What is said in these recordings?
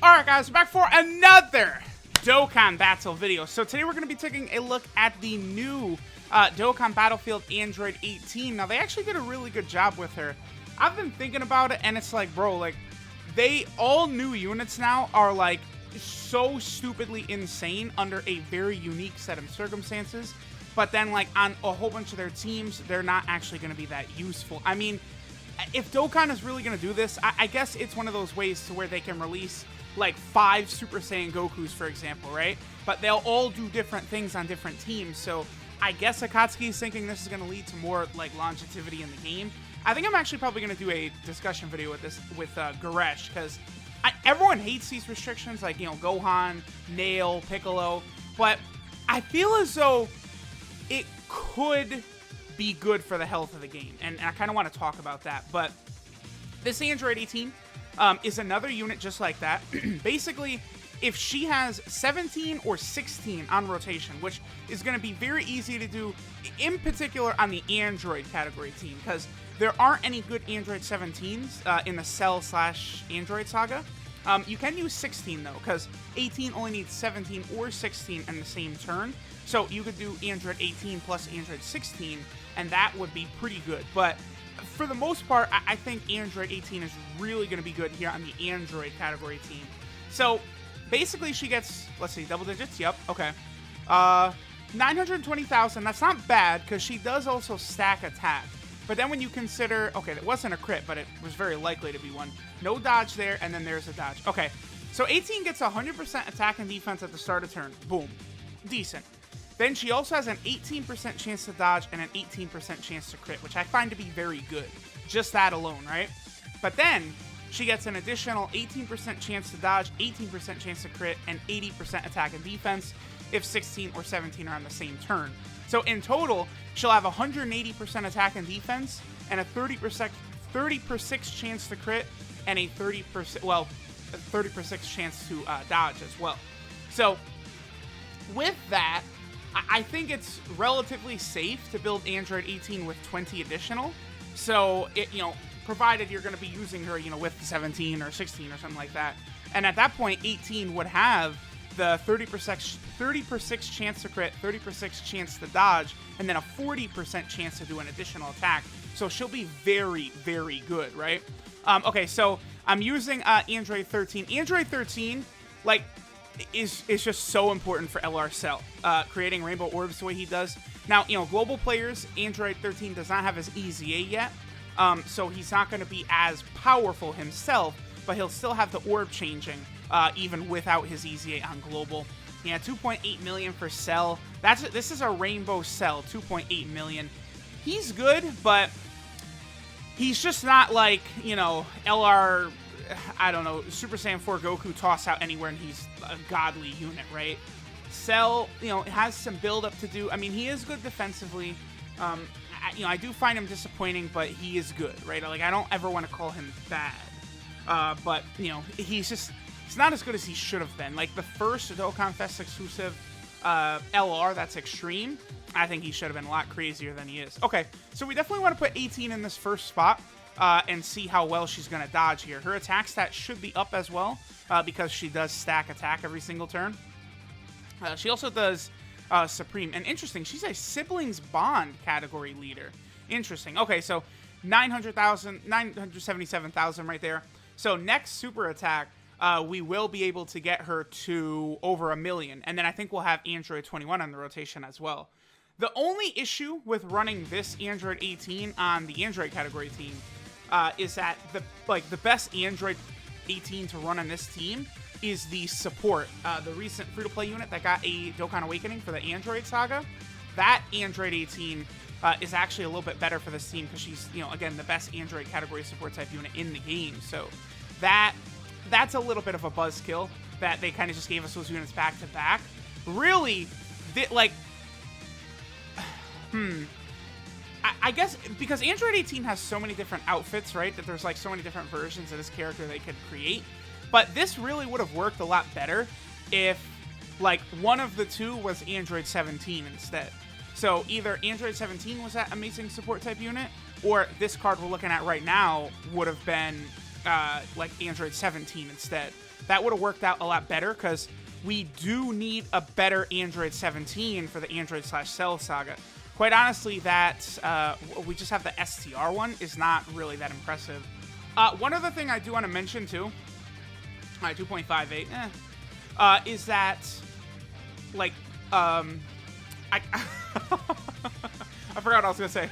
Alright guys, we're back for another Dokkan Battle video. So today we're going to be taking a look at the new Dokkan Battlefield Android 18. Now they actually did a really good job with her. I've been thinking about it and it's like, bro, like, all new units now are like so stupidly insane under a very unique set of circumstances. But then like on a whole bunch of their teams, they're not actually going to be that useful. I mean, if Dokkan is really going to do this, I guess it's one of those ways to where they can release like 5 Super Saiyan Gokus, for example, right? But they'll all do different things on different teams. So I guess Akatsuki is thinking this is going to lead to more like longevity in the game. I think I'm actually probably going to do a discussion video with this with Goresh, because everyone hates these restrictions, like, you know, Gohan, Nail, Piccolo, but I feel as though it could be good for the health of the game, and I kind of want to talk about that. But this Android 18 is another unit just like that. Basically, if she has 17 or 16 on rotation, which is going to be very easy to do, in particular on the Android category team, because there aren't any good Android 17s in the Cell/Android saga. You can use 16 though, because 18 only needs 17 or 16 in the same turn. So you could do Android 18 plus Android 16, and that would be pretty good. But for the most part, I think Android 18 is really going to be good here on the Android category team. So basically she gets, let's see, double digits? Yep, okay. 920,000, that's not bad, because she does also stack attack. But then when you consider, okay, that wasn't a crit, but it was very likely to be one. No dodge there, and then there's a dodge. Okay, so 18 gets 100% attack and defense at the start of turn. Boom. Decent. Then she also has an 18% chance to dodge and an 18% chance to crit, which I find to be very good. Just that alone, right? But then she gets an additional 18% chance to dodge, 18% chance to crit, and 80% attack and defense if 16 or 17 are on the same turn. So in total, she'll have 180% attack and defense, and a 30% chance to crit, and a 30% chance to dodge as well. So with that, I think it's relatively safe to build Android 18 with 20 additional. So it, you know, provided you're going to be using her, you know, with 17 or 16 or something like that. And at that point, 18 would have the 30% chance to crit, 30% chance to dodge, and then a 40% chance to do an additional attack. So she'll be very, very good, right? Okay, so I'm using Android 13. Android 13, like, is just so important for LR Cell, creating rainbow orbs the way he does. Now, you know, global players, Android 13 does not have his EZA yet, so he's not going to be as powerful himself, but he'll still have the orb changing, even without his EZA on global. Yeah, 2.8 million for Cell. This is a rainbow Cell, 2.8 million. He's good, but he's just not like, you know, LR, I don't know, Super Saiyan 4 Goku toss out anywhere and he's a godly unit, right? Cell, you know, has some build-up to do. I mean, he is good defensively. You know, I do find him disappointing, but he is good, right? Like, I don't ever want to call him bad. But, you know, he's not as good as he should have been. Like, the first Dokkan Fest exclusive LR, that's Extreme, I think he should have been a lot crazier than he is. Okay, so we definitely want to put 18 in this first spot. And see how well she's going to dodge here. Her attack stat should be up as well, because she does stack attack every single turn. She also does Supreme. And interesting, she's a Siblings Bond category leader. Interesting. Okay, so 977,000 right there. So next super attack, we will be able to get her to over 1 million. And then I think we'll have Android 21 on the rotation as well. The only issue with running this Android 18 on the Android category team is that the best Android 18 to run on this team is the support. The recent free-to-play unit that got a Dokkan Awakening for the Android saga. That Android 18 is actually a little bit better for this team because she's, you know, again, the best Android category support type unit in the game. So that's a little bit of a buzzkill that they kind of just gave us those units back to back. Really, I guess because Android 18 has so many different outfits, right? That there's like so many different versions of this character they could create. But this really would have worked a lot better if like one of the two was Android 17 instead. So either Android 17 was that amazing support type unit, or this card we're looking at right now would have been like Android 17 instead. that would have worked out a lot better, because we do need a better Android 17 for the Android/Cell saga. Quite honestly, that we just have the STR one is not really that impressive. One other thing I do want to mention too, all right, 2.58, is that, like, I I forgot what I was gonna say.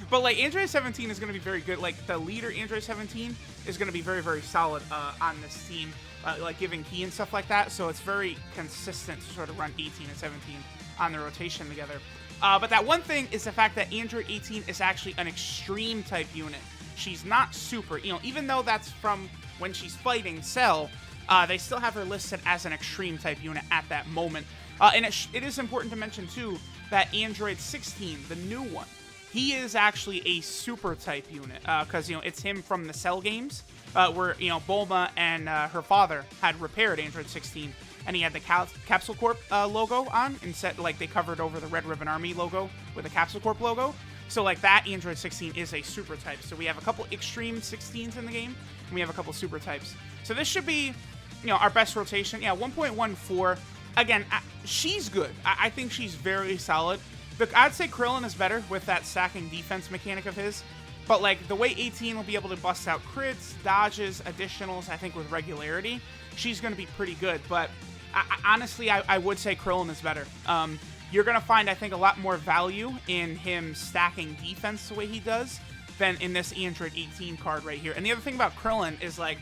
But like Android 17 is gonna be very good. Like the leader Android 17 is gonna be very, very solid on this team, like giving key and stuff like that. So it's very consistent to sort of run 18 and 17 on the rotation together. But that one thing is the fact that Android 18 is actually an extreme type unit. She's not super, even though that's from when she's fighting Cell, they still have her listed as an extreme type unit at that moment. And it is important to mention too that Android 16, the new one, he is actually a super type unit, because it's him from the Cell games, where Bulma and her father had repaired Android 16, and he had the Capsule Corp logo on, instead like they covered over the Red Ribbon Army logo with the Capsule Corp logo. So like that Android 16 is a super type. So we have a couple extreme 16s in the game, and we have a couple super types. So this should be, our best rotation. Yeah, 1.14. Again, she's good. I think she's very solid. I'd say Crillon is better with that stacking defense mechanic of his. But like the way 18 will be able to bust out crits, dodges, additionals, I think with regularity, she's going to be pretty good. But honestly, I would say Crillon is better. You're going to find, I think, a lot more value in him stacking defense the way he does than in this Android 18 card right here. And the other thing about Crillon is, like,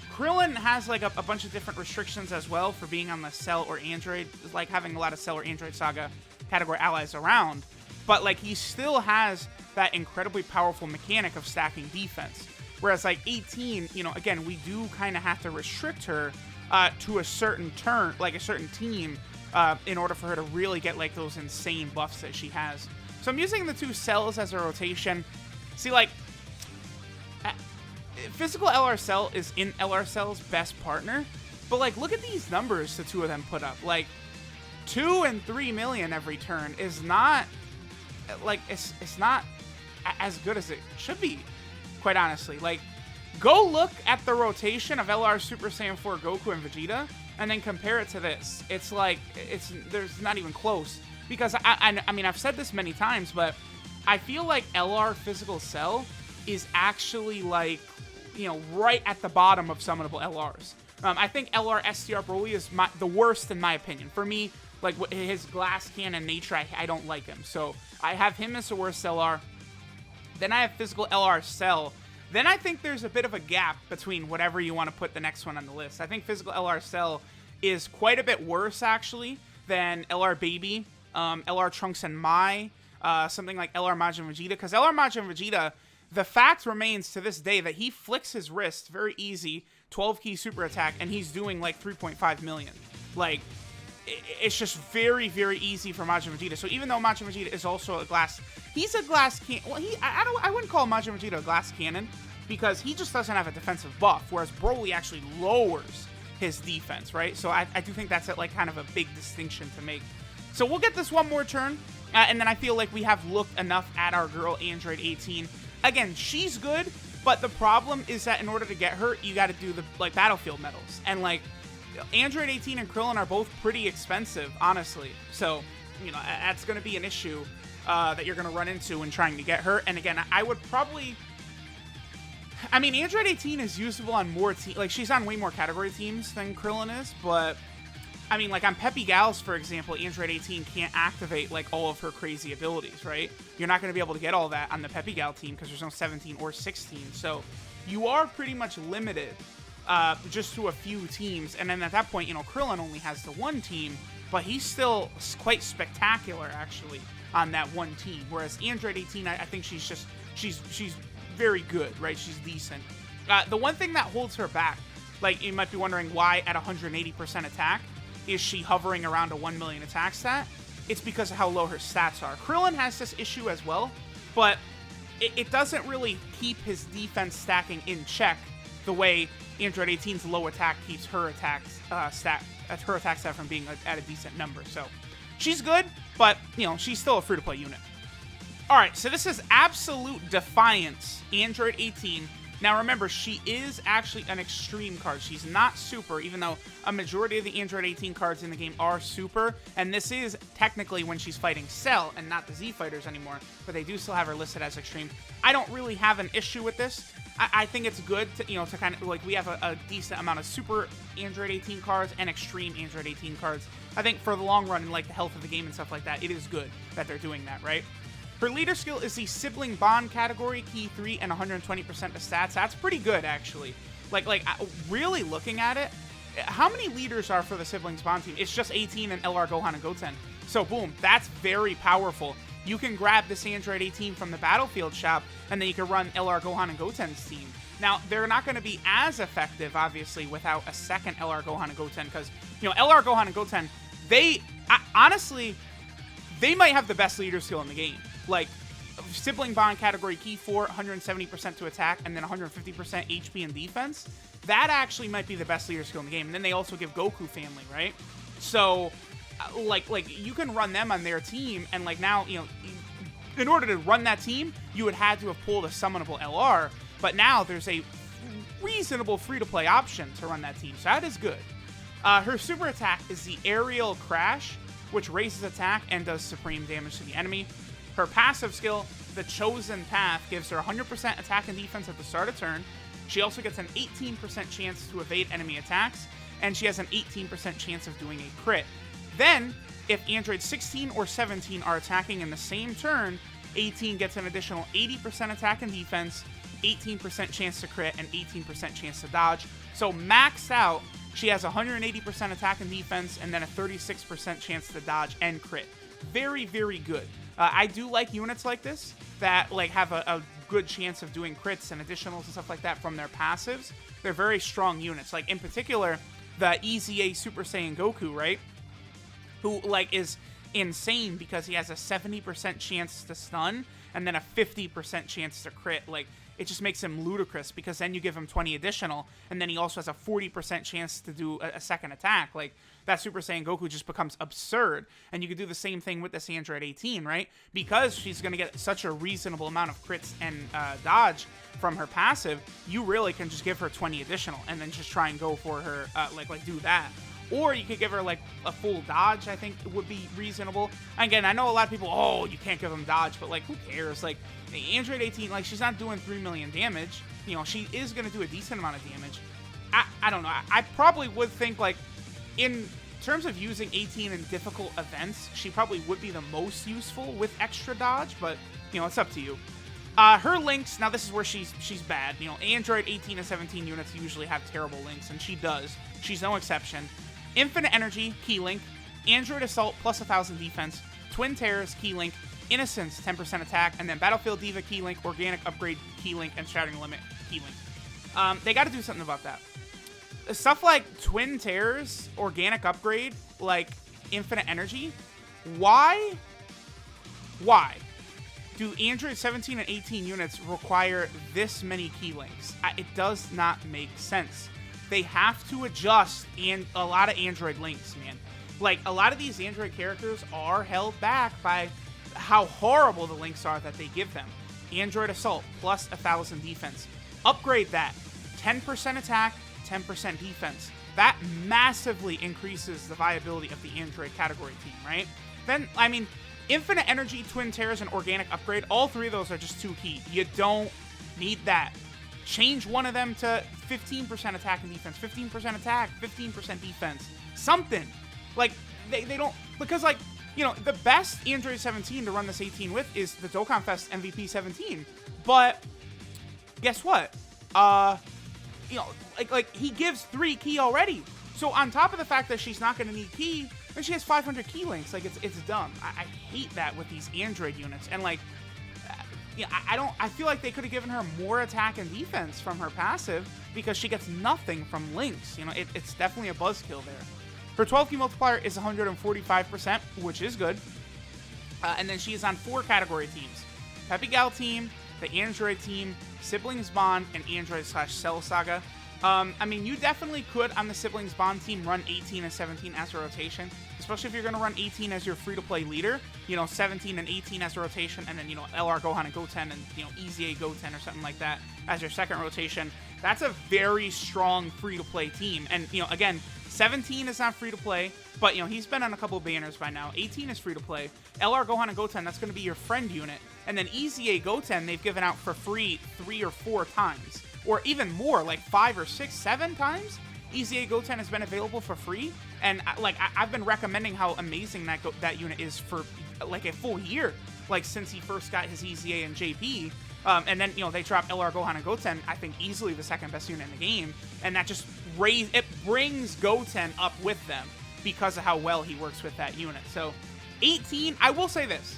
Crillon has, like, a bunch of different restrictions as well for being on the Cell or Android, like having a lot of Cell or Android Saga category allies around. But, like, he still has that incredibly powerful mechanic of stacking defense. Whereas, like, 18, again, we do kind of have to restrict her to a certain turn, like a certain team, in order for her to really get like those insane buffs that she has. So I'm using the two Cells as a rotation. See, like, physical LR Cell is in LR Cell's best partner, but like look at these numbers the two of them put up. Like 2 and 3 million every turn is not like it's not as good as it should be, quite honestly. Like, go look at the rotation of LR Super Saiyan 4 Goku and Vegeta, and then compare it to this. It's like, there's not even close. Because, I mean, I've said this many times, but I feel like LR Physical Cell is actually, like, right at the bottom of summonable LRs. I think LR STR Broly is the worst in my opinion. For me, like, his glass cannon nature, I don't like him. So, I have him as the worst LR. Then I have Physical LR Cell. Then I think there's a bit of a gap between whatever you want to put the next one on the list. I think Physical LR Cell is quite a bit worse, actually, than LR Baby, LR Trunks and Mai, something like LR Majin Vegeta. Because LR Majin Vegeta, the fact remains to this day that he flicks his wrist very easy, 12-key super attack, and he's doing like 3.5 million. Like, it's just very, very easy for Majin Vegeta. So even though Majin Vegeta is also a glass, he's a glass cannon. Well, I wouldn't call Majin Vegeta a glass cannon because he just doesn't have a defensive buff, whereas Broly actually lowers his defense, right? So I do think that's like kind of a big distinction to make. So we'll get this one more turn, and then I feel like we have looked enough at our girl Android 18. Again, she's good, but the problem is that in order to get her, you got to do the like battlefield medals, and like Android 18 and Crillon are both pretty expensive, honestly. So, that's going to be an issue that you're going to run into when trying to get her. And again, I would probably... I mean, Android 18 is usable on more teams. Like, she's on way more category teams than Crillon is, but... I mean, like, on Peppy Gals, for example, Android 18 can't activate, like, all of her crazy abilities, right? You're not going to be able to get all that on the Peppy Gal team because there's no 17 or 16. So, you are pretty much limited just to a few teams, and then at that point, Crillon only has the one team, but he's still quite spectacular, actually, on that one team, whereas Android 18, I think she's very good, right? She's decent. The one thing that holds her back, like, you might be wondering why at 180% attack is she hovering around a 1 million attack stat. It's because of how low her stats are. Crillon has this issue as well, but it doesn't really keep his defense stacking in check the way Android 18's low attack keeps her attack stat from being at a decent number. So she's good, but she's still a free-to-play unit. All right, so this is Absolute Defiance Android 18 Now remember, she is actually an extreme card. She's not super, even though a majority of the Android 18 cards in the game are super. And this is technically when she's fighting Cell and not the Z fighters anymore, but they do still have her listed as extreme. I don't really have an issue with this. I think it's good to, to kind of, like, we have a decent amount of super Android 18 cards and extreme Android 18 cards. I think for the long run and, like, the health of the game and stuff like that, it is good that they're doing that, right? Her leader skill is the Sibling Bond category, key 3, and 120% of stats. That's pretty good, actually. Like really looking at it, how many leaders are for the Siblings Bond team? It's just 18 and LR Gohan and Goten. So, boom, that's very powerful. You can grab this Android 18 from the Battlefield shop, and then you can run LR Gohan and Goten's team. Now, they're not going to be as effective, obviously, without a second LR Gohan and Goten, because, LR Gohan and Goten, honestly, they might have the best leader skill in the game. Like, Sibling Bond category key 4, 170% to attack, and then 150% HP and defense. That actually might be the best leader skill in the game. And then they also give Goku family, right? So, like you can run them on their team, and like now, in order to run that team, you would have to have pulled a summonable LR. But now there's a reasonable free-to-play option to run that team, so that is good. Her super attack is the Aerial Crash, which raises attack and does supreme damage to the enemy. Her passive skill, the Chosen Path, gives her 100% attack and defense at the start of turn. She also gets an 18% chance to evade enemy attacks, and she has an 18% chance of doing a crit. Then, if Android 16 or 17 are attacking in the same turn, 18 gets an additional 80% attack and defense, 18% chance to crit, and 18% chance to dodge. So maxed out, she has 180% attack and defense, and then a 36% chance to dodge and crit. Very, very good. I do like units like this that like have a good chance of doing crits and additionals and stuff like that from their passives. They're very strong units. Like in particular, the EZA Super Saiyan Goku, right? Who like is insane because he has a 70% chance to stun and then a 50% chance to crit. Like it just makes him ludicrous because then you give him 20 additional and then he also has a 40% chance to do a second attack. Like that Super Saiyan Goku just becomes absurd. And you could do the same thing with this Android 18, right? Because she's going to get such a reasonable amount of crits and dodge from her passive, you really can just give her 20 additional and then just try and go for her, like do that. Or you could give her like a full dodge, I think would be reasonable. Again, I know a lot of people, oh, you can't give them dodge, but like who cares? Like Android 18, like she's not doing 3 million damage. She is going to do a decent amount of damage. I don't know. I probably would think like in terms of using 18 in difficult events, she probably would be the most useful with extra dodge, but it's up to you. Her links, now this is where she's bad. Android 18 and 17 units usually have terrible links, and she does. She's no exception. Infinite Energy, key link. Android Assault, plus 1,000 defense. Twin Terrors, key link. Innocence, 10% attack. And then Battlefield Diva, key link. Organic Upgrade, key link. And Shattering Limit, key link. They got to do something about that. Stuff like Twin Terrors, Organic Upgrade, like Infinite Energy. Why do Android 17 and 18 units require this many key links? It does not make sense. They have to adjust and a lot of Android links, man. Like, a lot of these Android characters are held back by how horrible the links are that they give them. Android Assault, plus 1,000 defense. Upgrade that. 10% attack, 10% defense. That massively increases the viability of the Android category team, right? Then, I mean, Infinite Energy, Twin Terrors, and Organic Upgrade, all three of those are just too key. You don't need that. Change one of them to 15% attack and defense, 15% attack, 15% defense. Something. Like, they don't... Because, like, the best Android 17 to run this 18 with is the Dokkan Fest MVP 17. But, guess what? He gives 3 key already. So, on top of the fact that she's not going to need key, then she has 500 key links. Like, it's dumb. I hate that with these Android units. And, like... I feel like they could have given her more attack and defense from her passive because she gets nothing from links. It's definitely a buzzkill there. Her 12 key multiplier is 145%, which is good. And then she is on 4 category teams. Peppy Gal team, the Android team, Siblings Bond, and Android/Cell Saga. I mean, you definitely could, on the Siblings Bond team, run 18 and 17 as a rotation, especially if you're going to run 18 as your free-to-play leader, 17 and 18 as a rotation, and then, LR Gohan and Goten and, Easy A Goten or something like that as your second rotation. That's a very strong free-to-play team. And, again, 17 is not free-to-play, but, he's been on a couple of banners by now. 18 is free-to-play. LR Gohan and Goten, that's going to be your friend unit. And then Easy A Goten, they've given out for free 3 or 4 times. Or even more, like 5 or 6, 7 times, Easy A Goten has been available for free. And, I've been recommending how amazing that unit is for, like, a full year. Like, since he first got his Easy A and JP. And then, they dropped LR Gohan and Goten, I think easily the second best unit in the game. And that just brings Goten up with them because of how well he works with that unit. So, 18, I will say this.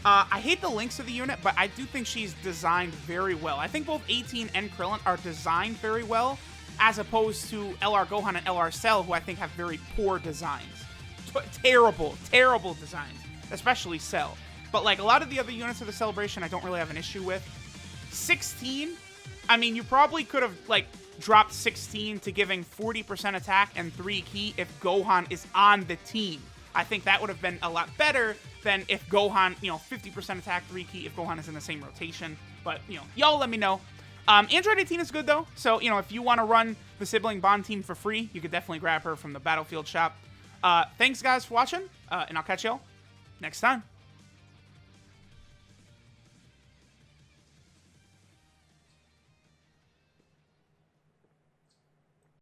I hate the links of the unit, but I do think she's designed very well. I think both 18 and Crillon are designed very well, as opposed to LR Gohan and LR Cell, who I think have very poor designs. Terrible designs, especially Cell. But, like, a lot of the other units of the Celebration, I don't really have an issue with. 16, I mean, you probably could have, like, dropped 16 to giving 40% attack and 3 ki if Gohan is on the team. I think that would have been a lot better than if Gohan, 50% attack, 3 ki if Gohan is in the same rotation. But, y'all let me know. Android 18 is good, though. So, if you want to run the Sibling Bond team for free, you could definitely grab her from the Battlefield shop. Thanks, guys, for watching, and I'll catch y'all next time.